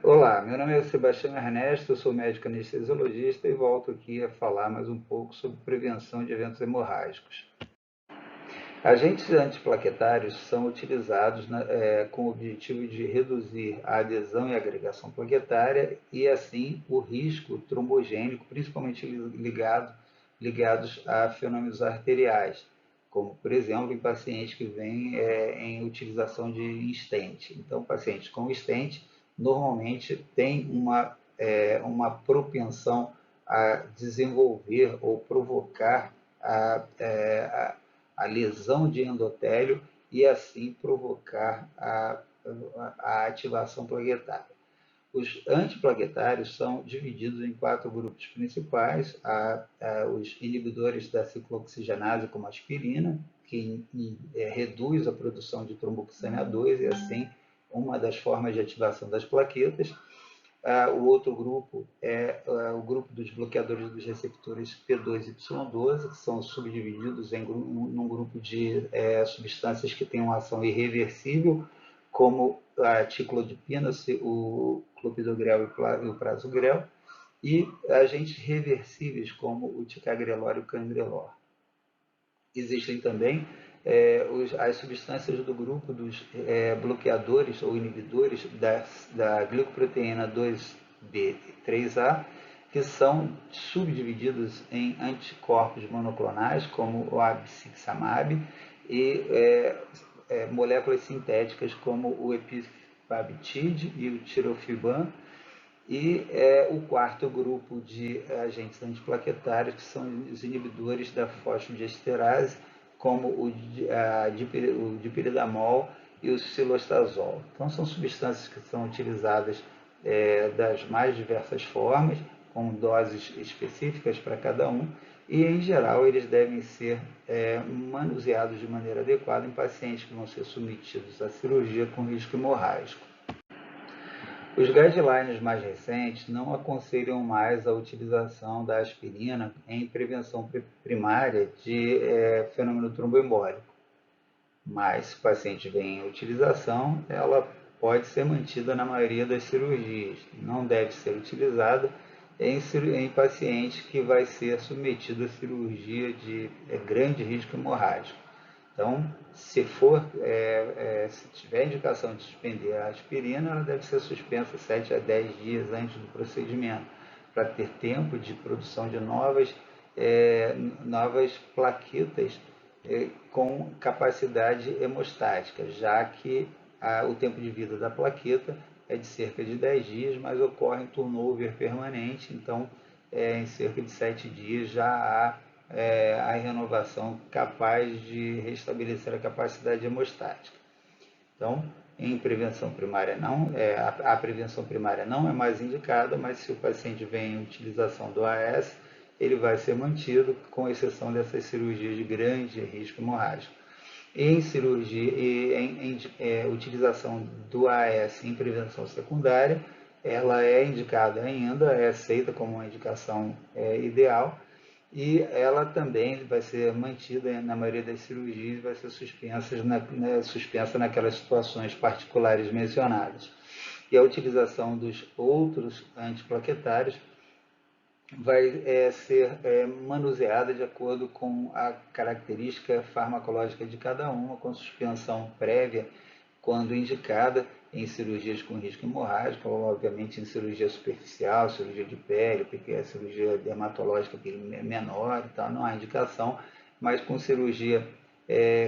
Olá, meu nome é Sebastião Ernesto, eu sou médico anestesiologista e volto aqui a falar mais um pouco sobre prevenção de eventos hemorrágicos. Agentes antiplaquetários são utilizados com o objetivo de reduzir a adesão e agregação plaquetária e, assim, o risco trombogênico, principalmente ligados a fenômenos arteriais, como, por exemplo, em pacientes que vêm em utilização de stent. Então, pacientes com stent normalmente têm uma propensão a desenvolver ou provocar a lesão de endotélio e assim provocar a ativação plaquetária. Os antiplaquetários são divididos em 4 grupos principais: os inibidores da ciclooxigenase, como a aspirina, que reduz a produção de tromboxana 2 e assim uma das formas de ativação das plaquetas. O outro grupo é o grupo dos bloqueadores dos receptores P2Y12, que são subdivididos num grupo de substâncias que têm uma ação irreversível, como a ticlodipina, o clopidogrel e o prasugrel, e agentes reversíveis, como o ticagrelor e o cangrelor. Existem também as substâncias do grupo dos bloqueadores ou inibidores da glicoproteína 2B3A, que são subdivididos em anticorpos monoclonais, como o abciximab, e moléculas sintéticas, como o epivabtid e o tirofiban, e o quarto grupo de agentes antiplaquetários, que são os inibidores da fosfodiesterase, como o dipiridamol e o cilostazol. Então, são substâncias que são utilizadas das mais diversas formas, com doses específicas para cada um, e, em geral, eles devem ser manuseados de maneira adequada em pacientes que vão ser submetidos à cirurgia com risco hemorrágico. Os guidelines mais recentes não aconselham mais a utilização da aspirina em prevenção primária de fenômeno tromboembólico, mas se o paciente vem em utilização, ela pode ser mantida na maioria das cirurgias. Não deve ser utilizada em paciente que vai ser submetido a cirurgia de grande risco hemorrágico. Então, se tiver indicação de suspender a aspirina, ela deve ser suspensa 7 a 10 dias antes do procedimento, para ter tempo de produção de novas plaquetas com capacidade hemostática, já que o tempo de vida da plaqueta é de cerca de 10 dias, mas ocorre um turnover permanente, então em cerca de 7 dias já há a renovação capaz de restabelecer a capacidade hemostática. Então, em prevenção primária não, a prevenção primária não é mais indicada, mas se o paciente vem em utilização do AS, ele vai ser mantido, com exceção dessas cirurgias de grande risco hemorrágico. Em cirurgia e em utilização do AS em prevenção secundária, ela é indicada ainda, é aceita como uma indicação ideal, e ela também vai ser mantida na maioria das cirurgias, vai ser suspensa naquelas situações particulares mencionadas. E a utilização dos outros antiplaquetários vai ser manuseada de acordo com a característica farmacológica de cada uma, com suspensão prévia, quando indicada, em cirurgias com risco hemorrágico, ou obviamente em cirurgia superficial, cirurgia de pele, porque é cirurgia dermatológica menor e tal, não há indicação, mas com cirurgia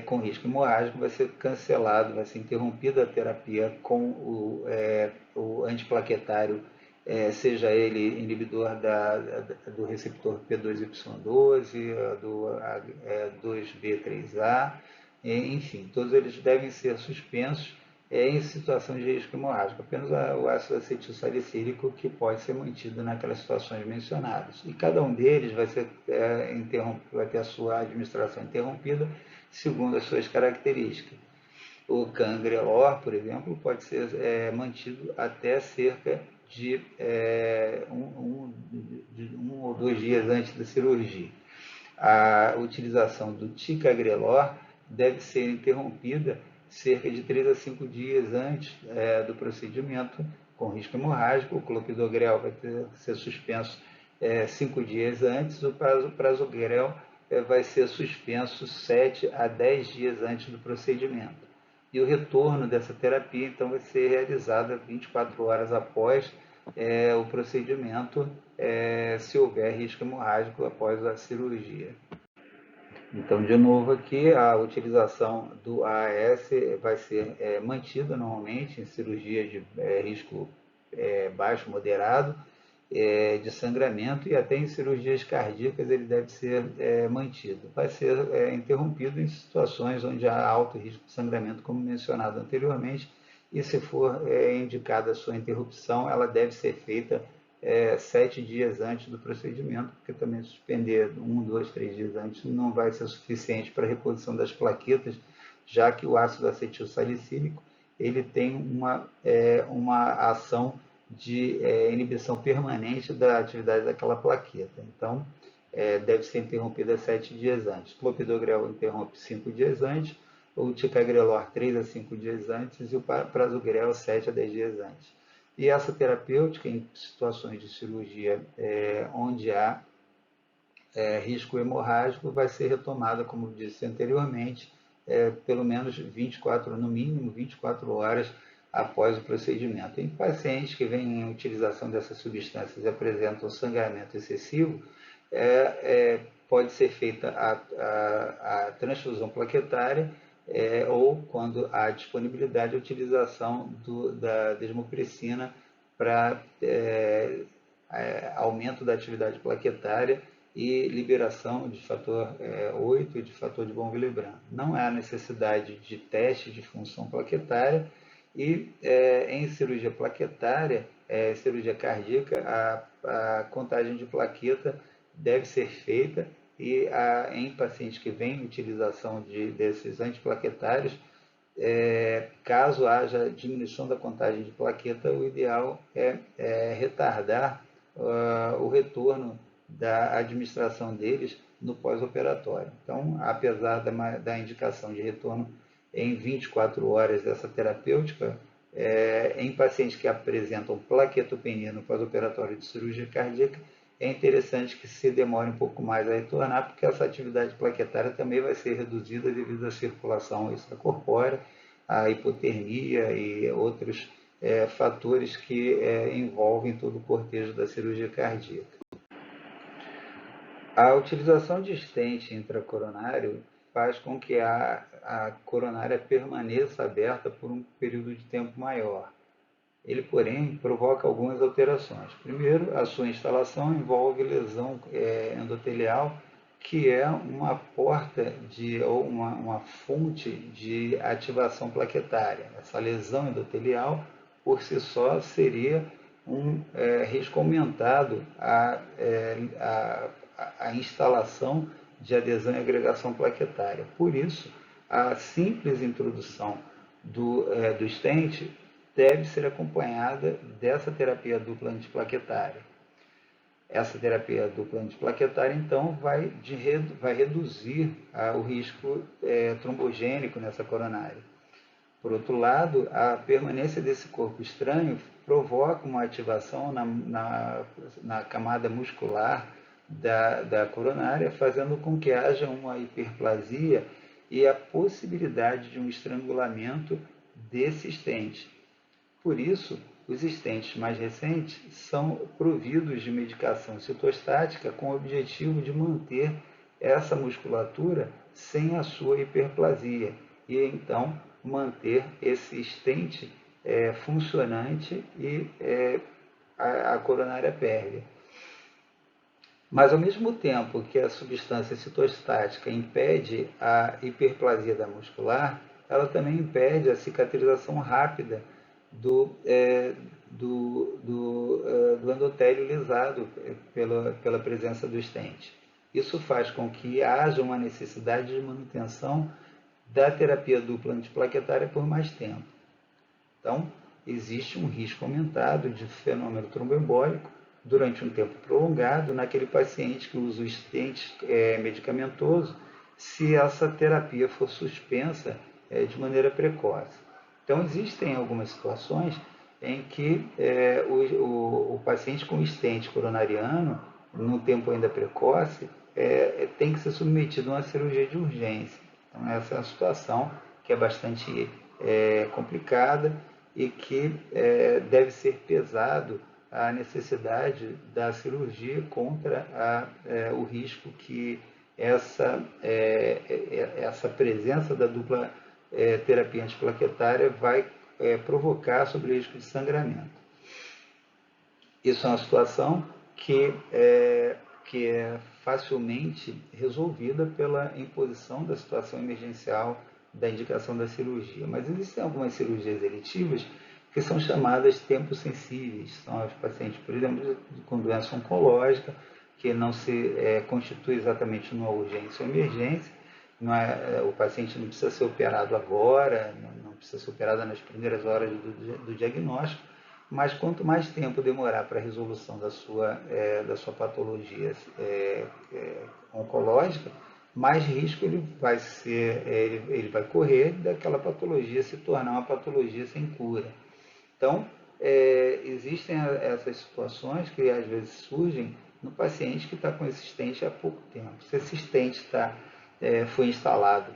com risco hemorrágico vai ser cancelado, vai ser interrompida a terapia com o antiplaquetário, seja ele inibidor do receptor P2Y12, do 2B3A, enfim, todos eles devem ser suspensos em situação de risco hemorrágico. Apenas o ácido acetil salicílico que pode ser mantido naquelas situações mencionadas. E cada um deles vai ter a sua administração interrompida segundo as suas características. O cangrelor, por exemplo, pode ser mantido até cerca de um ou 2 dias antes da cirurgia. A utilização do ticagrelor deve ser interrompida cerca de 3 a 5 dias antes do procedimento, com risco hemorrágico, o clopidogrel vai ser suspenso 5 dias antes, o prasugrel vai ser suspenso 7 a 10 dias antes do procedimento. E o retorno dessa terapia, então, vai ser realizada 24 horas após o procedimento, se houver risco hemorrágico após a cirurgia. Então, de novo aqui, a utilização do AAS vai ser mantida normalmente em cirurgia de risco baixo, moderado, de sangramento, e até em cirurgias cardíacas ele deve ser mantido. Vai ser interrompido em situações onde há alto risco de sangramento, como mencionado anteriormente, e se for indicada a sua interrupção, ela deve ser feita 7 dias antes do procedimento, porque também suspender 1, 2, 3 dias antes não vai ser suficiente para a reposição das plaquetas, já que o ácido acetil salicílico ele tem uma ação de inibição permanente da atividade daquela plaqueta. Então, deve ser interrompida 7 dias antes. Clopidogrel interrompe 5 dias antes, o ticagrelor 3 a 5 dias antes e o prasugrel 7 a 10 dias antes. E essa terapêutica, em situações de cirurgia onde há risco hemorrágico, vai ser retomada, como disse anteriormente, pelo menos 24, no mínimo 24 horas após o procedimento. Em pacientes que vêm em utilização dessas substâncias e apresentam sangramento excessivo, pode ser feita a transfusão plaquetária ou, quando há disponibilidade, a utilização da desmopressina para aumento da atividade plaquetária e liberação de fator 8 e de fator de von Willebrand. Não há necessidade de teste de função plaquetária e em cirurgia plaquetária, cirurgia cardíaca, a contagem de plaqueta deve ser feita e em pacientes que vêm em utilização desses antiplaquetários, caso haja diminuição da contagem de plaqueta, o ideal é retardar o retorno da administração deles no pós-operatório. Então, apesar da indicação de retorno em 24 horas dessa terapêutica, em pacientes que apresentam plaquetopenia no pós-operatório de cirurgia cardíaca, é interessante que se demore um pouco mais a retornar, porque essa atividade plaquetária também vai ser reduzida devido à circulação extracorpórea, à hipotermia e outros fatores que envolvem todo o cortejo da cirurgia cardíaca. A utilização de stent intracoronário faz com que a coronária permaneça aberta por um período de tempo maior. Ele, porém, provoca algumas alterações. Primeiro, a sua instalação envolve lesão endotelial, que é uma porta ou uma fonte de ativação plaquetária. Essa lesão endotelial, por si só, seria um risco aumentado a instalação de adesão e agregação plaquetária. Por isso, a simples introdução do stent deve ser acompanhada dessa terapia dupla antiplaquetária. Essa terapia dupla antiplaquetária, então, vai reduzir o risco trombogênico nessa coronária. Por outro lado, a permanência desse corpo estranho provoca uma ativação na camada muscular da coronária, fazendo com que haja uma hiperplasia e a possibilidade de um estrangulamento desse stent. Por isso, os stents mais recentes são providos de medicação citostática com o objetivo de manter essa musculatura sem a sua hiperplasia e então manter esse stent funcionante e a coronária pérvia. Mas, ao mesmo tempo que a substância citostática impede a hiperplasia da muscular, ela também impede a cicatrização rápida do endotélio lisado pela presença do stent. Isso faz com que haja uma necessidade de manutenção da terapia dupla antiplaquetária por mais tempo. Então, existe um risco aumentado de fenômeno tromboembólico durante um tempo prolongado naquele paciente que usa o stent medicamentoso, se essa terapia for suspensa de maneira precoce. Então, existem algumas situações em que o paciente com estente coronariano, no tempo ainda precoce, tem que ser submetido a uma cirurgia de urgência. Então, essa é uma situação que é bastante complicada e que deve ser pesado a necessidade da cirurgia contra o risco que essa presença da dupla terapia antiplaquetária vai provocar sobre o risco de sangramento. Isso é uma situação que é facilmente resolvida pela imposição da situação emergencial da indicação da cirurgia. Mas existem algumas cirurgias eletivas que são chamadas tempos sensíveis. São os pacientes, por exemplo, com doença oncológica, que não se constitui exatamente numa urgência ou emergência. O paciente não precisa ser operado agora, não precisa ser operado nas primeiras horas do diagnóstico, mas quanto mais tempo demorar para a resolução da sua patologia oncológica, mais risco ele vai correr daquela patologia se tornar uma patologia sem cura. Então, existem essas situações que às vezes surgem no paciente que está com esse estente há pouco tempo. Se esse estente foi instalado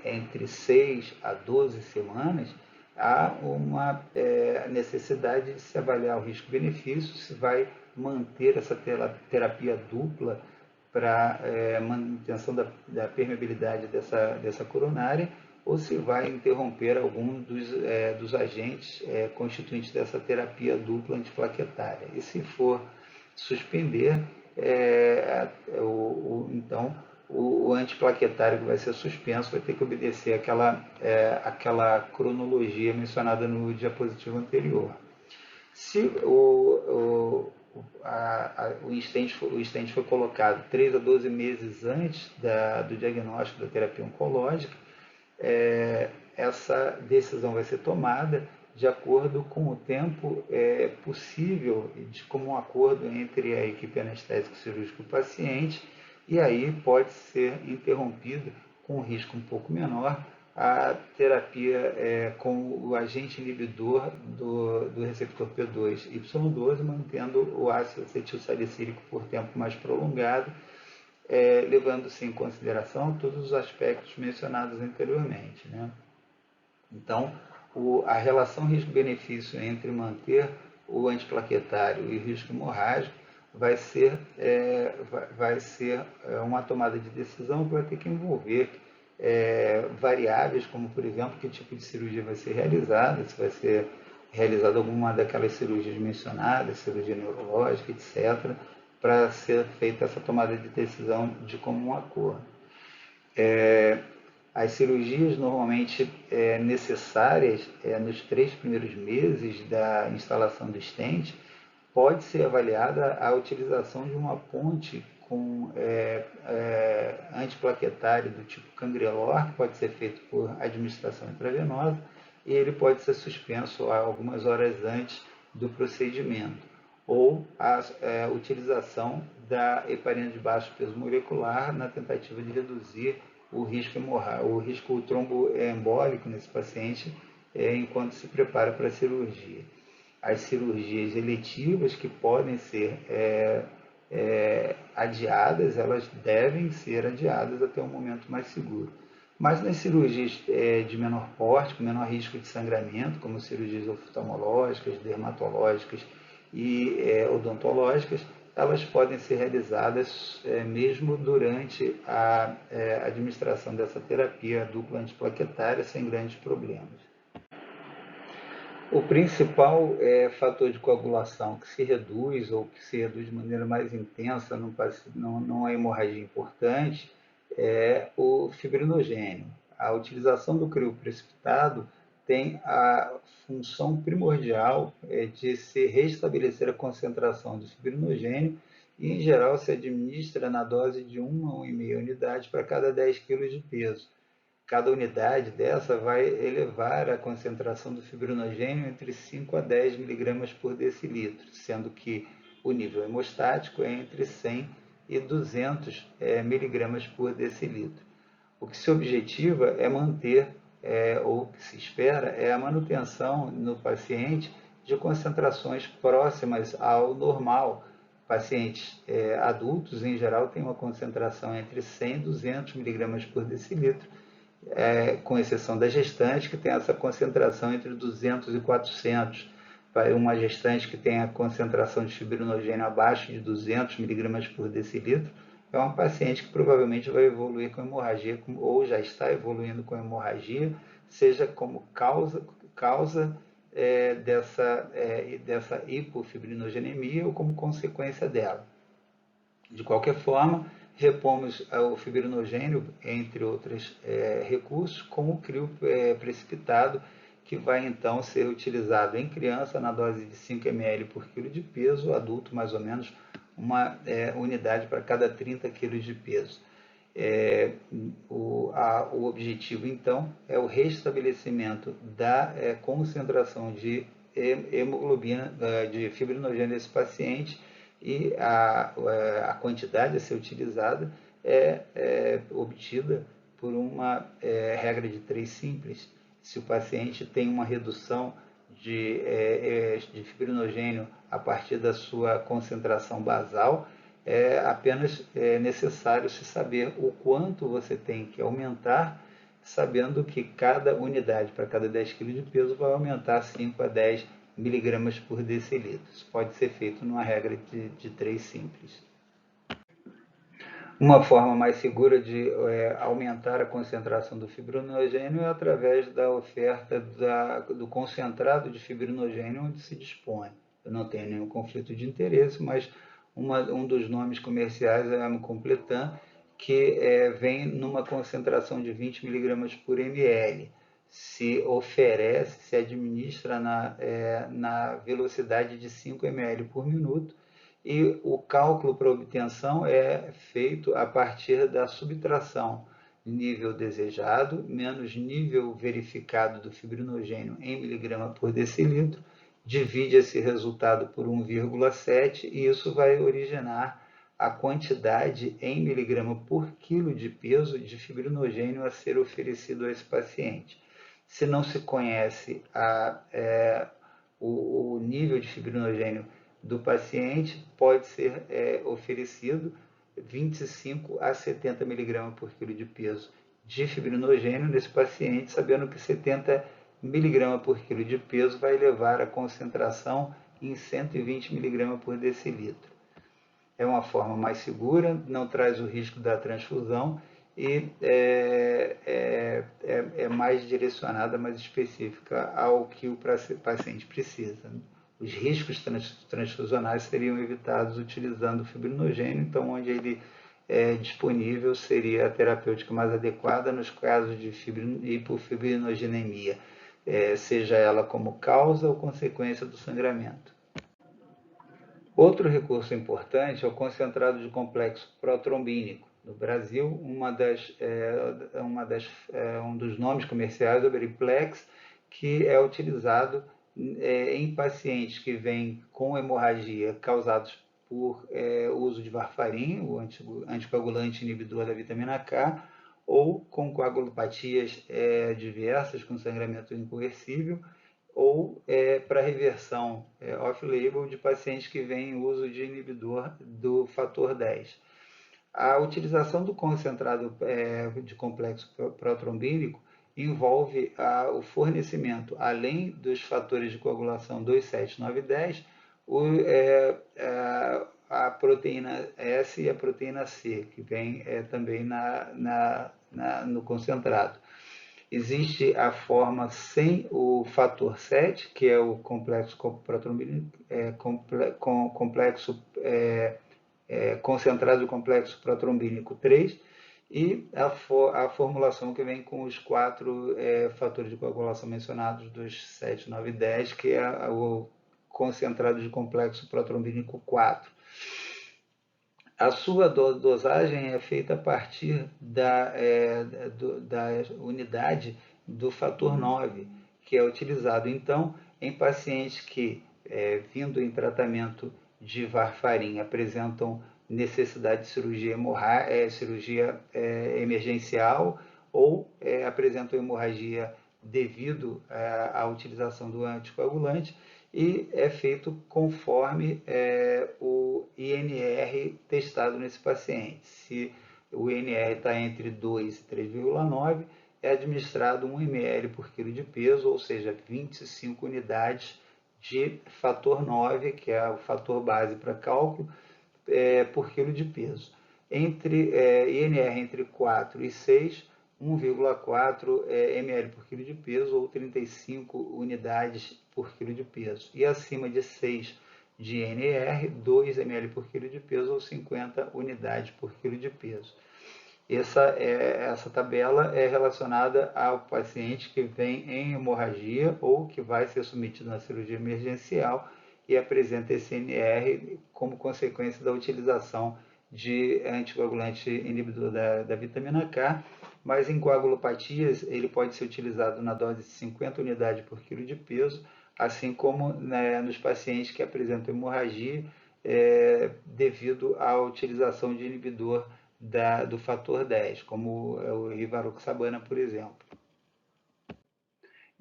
entre 6 a 12 semanas, há uma necessidade de se avaliar o risco-benefício, se vai manter essa terapia dupla para manutenção da permeabilidade dessa coronária, ou se vai interromper algum dos agentes constituintes dessa terapia dupla antiplaquetária. E se for suspender, então o antiplaquetário que vai ser suspenso vai ter que obedecer aquela cronologia mencionada no diapositivo anterior. Se o stent foi colocado 3 a 12 meses antes do diagnóstico da terapia oncológica, essa decisão vai ser tomada de acordo com o tempo possível, de comum acordo entre a equipe anestésica cirúrgica e o paciente, e aí pode ser interrompida com um risco um pouco menor a terapia com o agente inibidor do receptor P2Y12, mantendo o ácido acetilsalicílico por tempo mais prolongado, levando-se em consideração todos os aspectos mencionados anteriormente, né? Então, a relação risco-benefício entre manter o antiplaquetário e o risco hemorrágico vai ser uma tomada de decisão que vai ter que envolver variáveis, como, por exemplo, que tipo de cirurgia vai ser realizada, se vai ser realizada alguma daquelas cirurgias mencionadas, cirurgia neurológica, etc., para ser feita essa tomada de decisão de comum acordo. As cirurgias normalmente necessárias nos 3 primeiros meses da instalação do stent, pode ser avaliada a utilização de uma ponte com antiplaquetário do tipo Cangrelor, que pode ser feito por administração intravenosa, e ele pode ser suspenso algumas horas antes do procedimento, ou a utilização da heparina de baixo peso molecular na tentativa de reduzir o risco tromboembólico nesse paciente enquanto se prepara para a cirurgia. As cirurgias eletivas que podem ser adiadas, elas devem ser adiadas até um momento mais seguro. Mas nas cirurgias de menor porte, com menor risco de sangramento, como cirurgias oftalmológicas, dermatológicas e odontológicas, elas podem ser realizadas mesmo durante a administração dessa terapia dupla antiplaquetária sem grandes problemas. O principal fator de coagulação que se reduz ou que se reduz de maneira mais intensa numa hemorragia importante é o fibrinogênio. A utilização do crioprecipitado tem a função primordial de se restabelecer a concentração do fibrinogênio e, em geral, se administra na dose de 1 a 1,5 unidade para cada 10 kg de peso. Cada unidade dessa vai elevar a concentração do fibrinogênio entre 5 a 10 mg por decilitro, sendo que o nível hemostático é entre 100 e 200 mg por decilitro. O que se objetiva é manter ou que se espera, é a manutenção no paciente de concentrações próximas ao normal. Pacientes adultos, em geral, têm uma concentração entre 100 e 200 miligramas por decilitro, com exceção da gestante, que tem essa concentração entre 200 e 400. Uma gestante que tem a concentração de fibrinogênio abaixo de 200 miligramas por decilitro é uma paciente que provavelmente vai evoluir com hemorragia, ou já está evoluindo com hemorragia, seja como causa dessa hipofibrinogênemia ou como consequência dela. De qualquer forma, repomos o fibrinogênio, entre outros recursos, com o crio precipitado, que vai então ser utilizado em criança na dose de 5 ml por quilo de peso, adulto mais ou menos uma unidade para cada 30 kg de peso. O objetivo, então, é o restabelecimento da concentração de hemoglobina, de fibrinogênio desse paciente, e a quantidade a ser utilizada é obtida por uma regra de 3 simples. Se o paciente tem uma redução de fibrinogênio a partir da sua concentração basal, é apenas necessário se saber o quanto você tem que aumentar, sabendo que cada unidade para cada 10 kg de peso vai aumentar 5 a 10 miligramas por decilitro. Isso pode ser feito numa regra de 3 simples. Uma forma mais segura de aumentar a concentração do fibrinogênio é através da oferta do concentrado de fibrinogênio onde se dispõe. Eu não tenho nenhum conflito de interesse, mas um dos nomes comerciais é a Completan, que vem numa concentração de 20 miligramas por ml. Se oferece, se administra na velocidade de 5 ml por minuto, e o cálculo para obtenção é feito a partir da subtração nível desejado menos nível verificado do fibrinogênio em miligrama por decilitro, divide esse resultado por 1,7 e isso vai originar a quantidade em miligrama por quilo de peso de fibrinogênio a ser oferecido a esse paciente. Se não se conhece o nível de fibrinogênio do paciente, pode ser oferecido 25 a 70 miligramas por quilo de peso de fibrinogênio nesse paciente, sabendo que 70 miligramas por quilo de peso vai levar a concentração em 120 miligramas por decilitro. É uma forma mais segura, não traz o risco da transfusão e é mais direcionada, mais específica ao que o paciente precisa. Os riscos transfusionais seriam evitados utilizando o fibrinogênio, então onde ele é disponível seria a terapêutica mais adequada nos casos de hipofibrinogênemia, seja ela como causa ou consequência do sangramento. Outro recurso importante é o concentrado de complexo protrombínico. No Brasil, um dos nomes comerciais é o Beriplex, que é utilizado em pacientes que vêm com hemorragia causados por uso de varfarin, o anticoagulante inibidor da vitamina K, ou com coagulopatias diversas, com sangramento inconversível, ou para reversão off-label de pacientes que vêm em uso de inibidor do fator 10. A utilização do concentrado de complexo protrombínico envolve o fornecimento, além dos fatores de coagulação 2, 7, 9 e 10, a proteína S e a proteína C, que vem também no concentrado. Existe a forma sem o fator 7, que é o complexo protrombínico, concentrado do complexo protrombínico 3, e a formulação que vem com os 4 fatores de coagulação mencionados, dos 7, 9 e 10, que é o concentrado de complexo protrombínico 4. A sua dosagem é feita a partir da unidade do fator 9, que é utilizado, então, em pacientes que, vindo em tratamento de varfarin, apresentam necessidade de cirurgia emergencial ou apresentam hemorragia devido à utilização do anticoagulante, e é feito conforme o INR testado nesse paciente. Se o INR está entre 2 e 3,9, é administrado 1 ml por quilo de peso, ou seja, 25 unidades de fator 9, que é o fator base para cálculo, por quilo de peso. INR entre 4 e 6, 1,4 ml por quilo de peso ou 35 unidades por quilo de peso. E acima de 6 de INR, 2 ml por quilo de peso ou 50 unidades por quilo de peso. Essa tabela é relacionada ao paciente que vem em hemorragia ou que vai ser submetido na cirurgia emergencial e apresenta esse INR como consequência da utilização de anticoagulante inibidor da vitamina K, mas em coagulopatias ele pode ser utilizado na dose de 50 unidades por quilo de peso, assim como nos pacientes que apresentam hemorragia devido à utilização de inibidor do fator 10, como o rivaroxabana, por exemplo.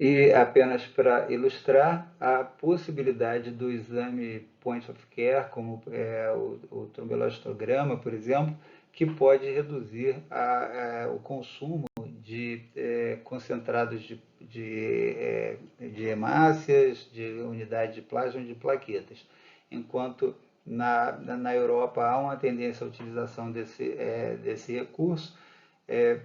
E apenas para ilustrar, a possibilidade do exame point of care, como o tromboelastograma, por exemplo, que pode reduzir o consumo de concentrados de hemácias, de unidade de plasma e de plaquetas. Enquanto na Europa há uma tendência à utilização desse recurso,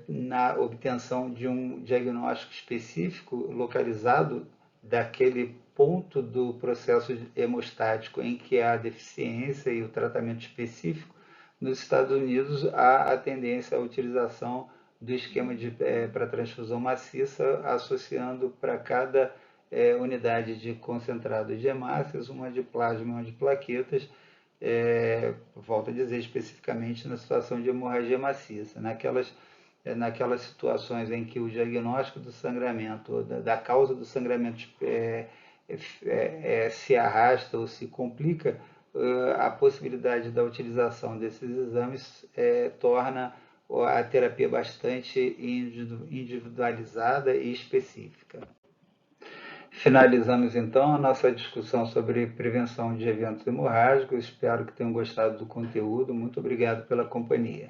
na obtenção de um diagnóstico específico, localizado daquele ponto do processo hemostático em que há deficiência e o tratamento específico. Nos Estados Unidos há a tendência à utilização do esquema para transfusão maciça, associando para cada unidade de concentrado de hemácias, uma de plasma e uma de plaquetas, volto a dizer, especificamente na situação de hemorragia maciça. Naquelas situações em que o diagnóstico do sangramento, da causa do sangramento se arrasta ou se complica, a possibilidade da utilização desses exames torna a terapia bastante individualizada e específica. Finalizamos então a nossa discussão sobre prevenção de eventos hemorrágicos. Espero que tenham gostado do conteúdo. Muito obrigado pela companhia.